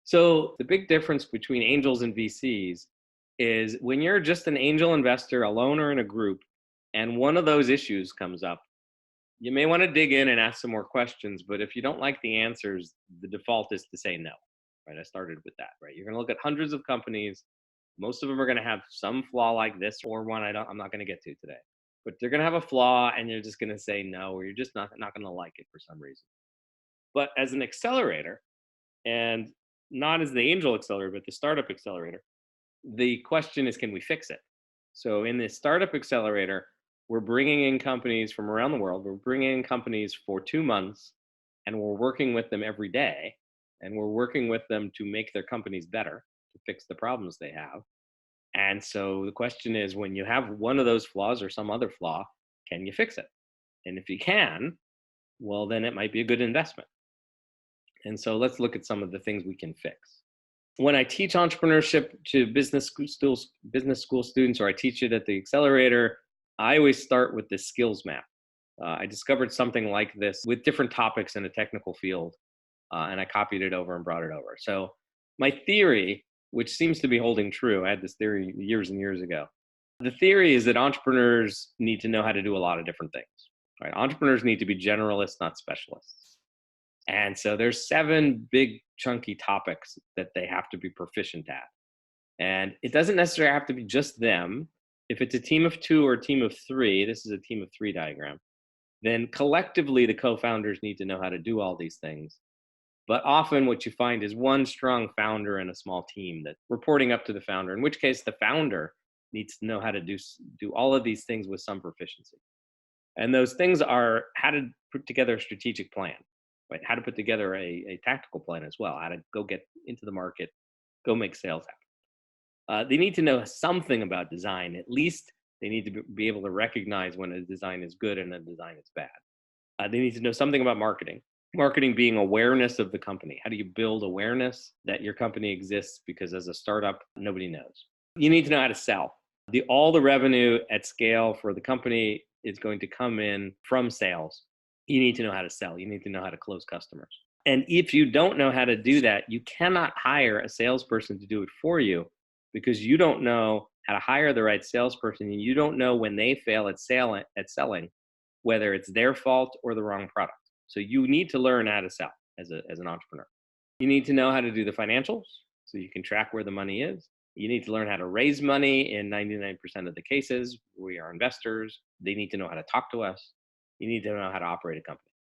So the big difference between angels and VCs is when you're just an angel investor, alone or in a group, and one of those issues comes up, you may want to dig in and ask some more questions. But if you don't like the answers, the default is to say no. Right? I started with that. Right? You're going to look at hundreds of companies. Most of them are going to have some flaw like this, or one I'm not going to get to today. But they're going to have a flaw, and you're just going to say no, or you're just not going to like it for some reason. But as an accelerator, and not as the angel accelerator, but the startup accelerator, the question is, can we fix it? So in the startup accelerator, we're bringing in companies from around the world. We're bringing in companies for 2 months, and we're working with them every day. And we're working with them to make their companies better, to fix the problems they have. And so the question is, when you have one of those flaws or some other flaw, can you fix it? And if you can, well, then it might be a good investment. And so let's look at some of the things we can fix. When I teach entrepreneurship to business school students, or I teach it at the accelerator, I always start with the skills map. I discovered something like this with different topics in a technical field, and I copied it over and brought it over. So my theory, which seems to be holding true, I had this theory years and years ago. The theory is that entrepreneurs need to know how to do a lot of different things. Right? Entrepreneurs need to be generalists, not specialists. And so there's 7 big chunky topics that they have to be proficient at. And it doesn't necessarily have to be just them. If it's a team of 2 or a team of 3, this is a team of 3 diagram, then collectively the co-founders need to know how to do all these things. But often what you find is one strong founder and a small team that reporting up to the founder, in which case the founder needs to know how to do all of these things with some proficiency. And those things are how to put together a strategic plan. Right? How to put together a tactical plan as well, how to go get into the market, go make sales happen. They need to know something about design. At least they need to be able to recognize when a design is good and a design is bad. They need to know something about marketing. Marketing being awareness of the company. How do you build awareness that your company exists? Because as a startup, nobody knows. You need to know how to sell. All the revenue at scale for the company is going to come in from sales. You need to know how to sell. You need to know how to close customers. And if you don't know how to do that, you cannot hire a salesperson to do it for you, because you don't know how to hire the right salesperson. And you don't know when they fail at selling, whether it's their fault or the wrong product. So you need to learn how to sell as an entrepreneur. You need to know how to do the financials so you can track where the money is. You need to learn how to raise money in 99% of the cases. We are investors. They need to know how to talk to us. You need to know how to operate a company.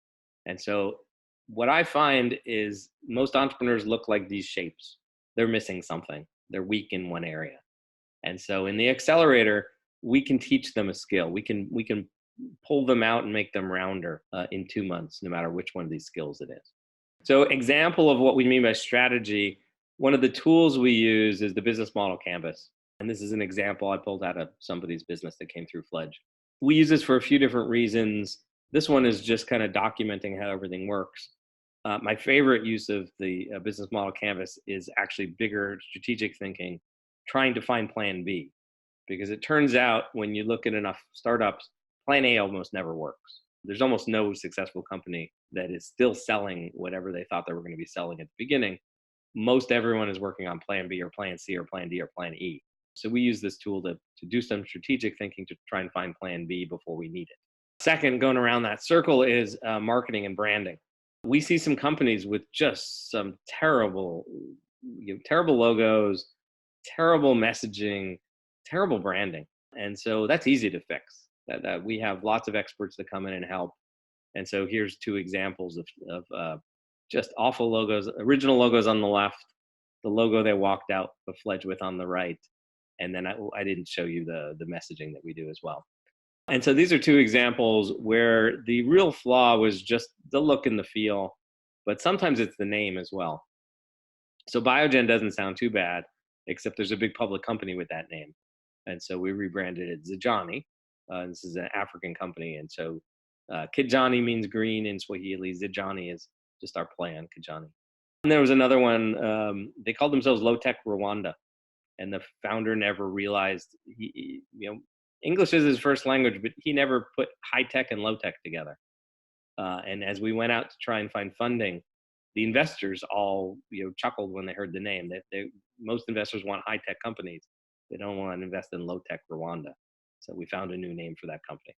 And so what I find is most entrepreneurs look like these shapes. They're missing something. They're weak in one area. And so in the accelerator, we can teach them a skill. We can pull them out and make them rounder in 2 months, no matter which one of these skills it is. So example of what we mean by strategy, one of the tools we use is the business model canvas. And this is an example I pulled out of somebody's business that came through Fledge. We use this for a few different reasons. This one is just kind of documenting how everything works. My favorite use of the business model canvas is actually bigger strategic thinking, trying to find plan B. Because it turns out when you look at enough startups, plan A almost never works. There's almost no successful company that is still selling whatever they thought they were going to be selling at the beginning. Most everyone is working on plan B or plan C or plan D or plan E. So we use this tool to do some strategic thinking to try and find plan B before we need it. Second, going around that circle is marketing and branding. We see some companies with just some terrible logos, terrible messaging, terrible branding. And so that's easy to fix. That we have lots of experts that come in and help. And so here's 2 examples of just awful logos, original logos on the left, the logo they walked out of Fledge with on the right. And then I didn't show you the messaging that we do as well. And so these are 2 examples where the real flaw was just the look and the feel, but sometimes it's the name as well. So Biogen doesn't sound too bad, except there's a big public company with that name. And so we rebranded it Zijani. This is an African company. And so Kijani means green in Swahili. Zijani is just our plan, Kijani. And there was another one, they called themselves Low Tech Rwanda. And the founder never realized, English is his first language, but he never put high tech and low tech together. And as we went out to try and find funding, the investors all chuckled when they heard the name. Most investors want high-tech companies. They don't want to invest in low-tech Rwanda. So we found a new name for that company.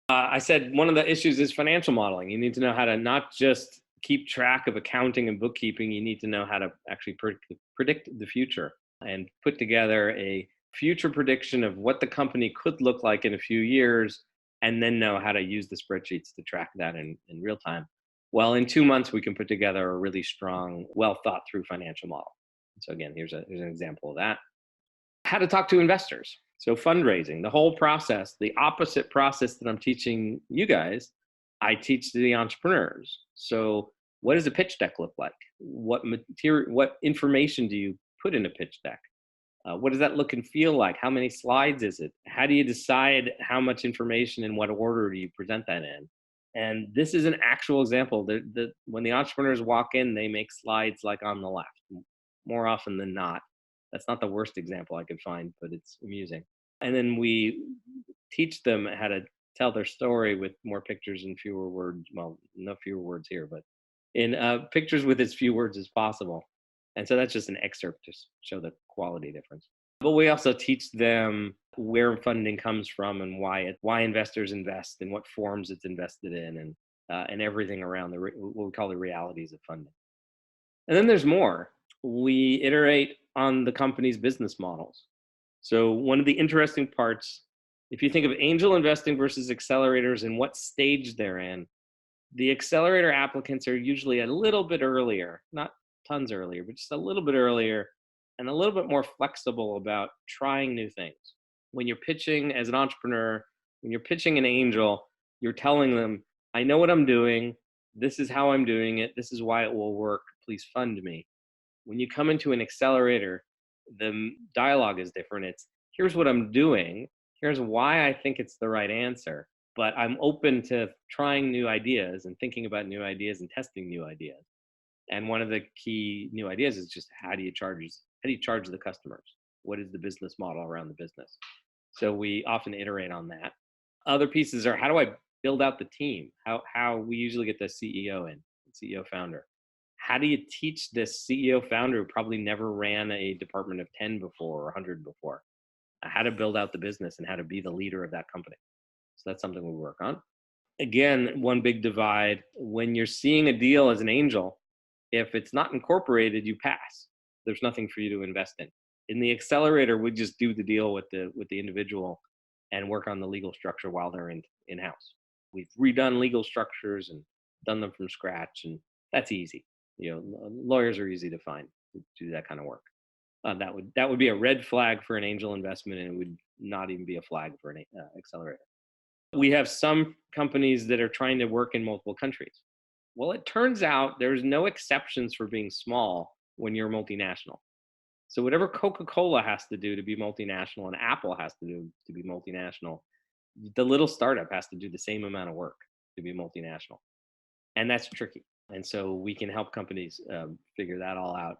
I said one of the issues is financial modeling. You need to know how to not just keep track of accounting and bookkeeping. You need to know how to actually predict the future and put together a future prediction of what the company could look like in a few years, and then know how to use the spreadsheets to track that in real time. Well, in 2 months, we can put together a really strong, well thought through financial model. So again, here's an example of that. How to talk to investors. So fundraising, the whole process, the opposite process that I'm teaching you guys, I teach to the entrepreneurs. So what does a pitch deck look like? What information do you put in a pitch deck? What does that look and feel like? How many slides is it? How do you decide how much information in what order do you present that in? And this is an actual example that when the entrepreneurs walk in, they make slides like on the left, more often than not. That's not the worst example I could find, but it's amusing. And then we teach them how to tell their story with more pictures and fewer words. Well, no fewer words here, but in pictures with as few words as possible. And so that's just an excerpt to show the quality difference. But we also teach them where funding comes from and why investors invest and what forms it's invested in, and everything around what we call the realities of funding. And then there's more. We iterate on the company's business models. So one of the interesting parts, if you think of angel investing versus accelerators and what stage they're in, the accelerator applicants are usually a little bit earlier, not tons earlier, but just a little bit earlier and a little bit more flexible about trying new things. When you're pitching as an entrepreneur, when you're pitching an angel, you're telling them, I know what I'm doing. This is how I'm doing it. This is why it will work. Please fund me. When you come into an accelerator, the dialogue is different. It's, here's what I'm doing. Here's why I think it's the right answer. But I'm open to trying new ideas and thinking about new ideas and testing new ideas. And one of the key new ideas is just how do you charge the customers? What is the business model around the business? So we often iterate on that. Other pieces are, how do I build out the team? How we usually get the CEO in, CEO founder. How do you teach this CEO founder who probably never ran a department of 10 before or 100 before, how to build out the business and how to be the leader of that company? So that's something we work on. Again, one big divide, when you're seeing a deal as an angel, if it's not incorporated, you pass. There's nothing for you to invest in. In the accelerator, we just do the deal with the individual and work on the legal structure while they're in-house. We've redone legal structures and done them from scratch, and that's easy. Lawyers are easy to find to do that kind of work. That would be a red flag for an angel investment, and it would not even be a flag for an accelerator. We have some companies that are trying to work in multiple countries. Well, it turns out there's no exceptions for being small when you're multinational. So whatever Coca-Cola has to do to be multinational and Apple has to do to be multinational, the little startup has to do the same amount of work to be multinational. And that's tricky. And so we can help companies figure that all out.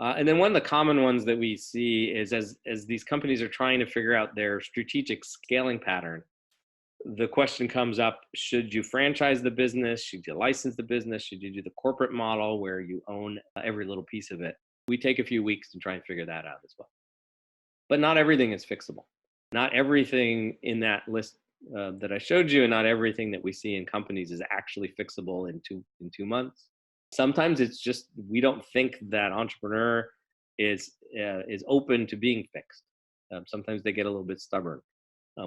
And then one of the common ones that we see is as these companies are trying to figure out their strategic scaling pattern, the question comes up, should you franchise the business? Should you license the business? Should you do the corporate model where you own every little piece of it? We take a few weeks to try and figure that out as well. But not everything is fixable. Not everything in that list that I showed you, and not everything that we see in companies is actually fixable in 2 months. Sometimes it's just, we don't think that entrepreneur is open to being fixed. Sometimes they get a little bit stubborn.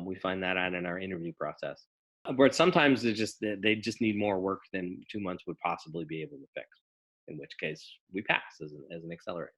We find that out in our interview process. But sometimes they just need more work than 2 months would possibly be able to fix, in which case we pass as an accelerator.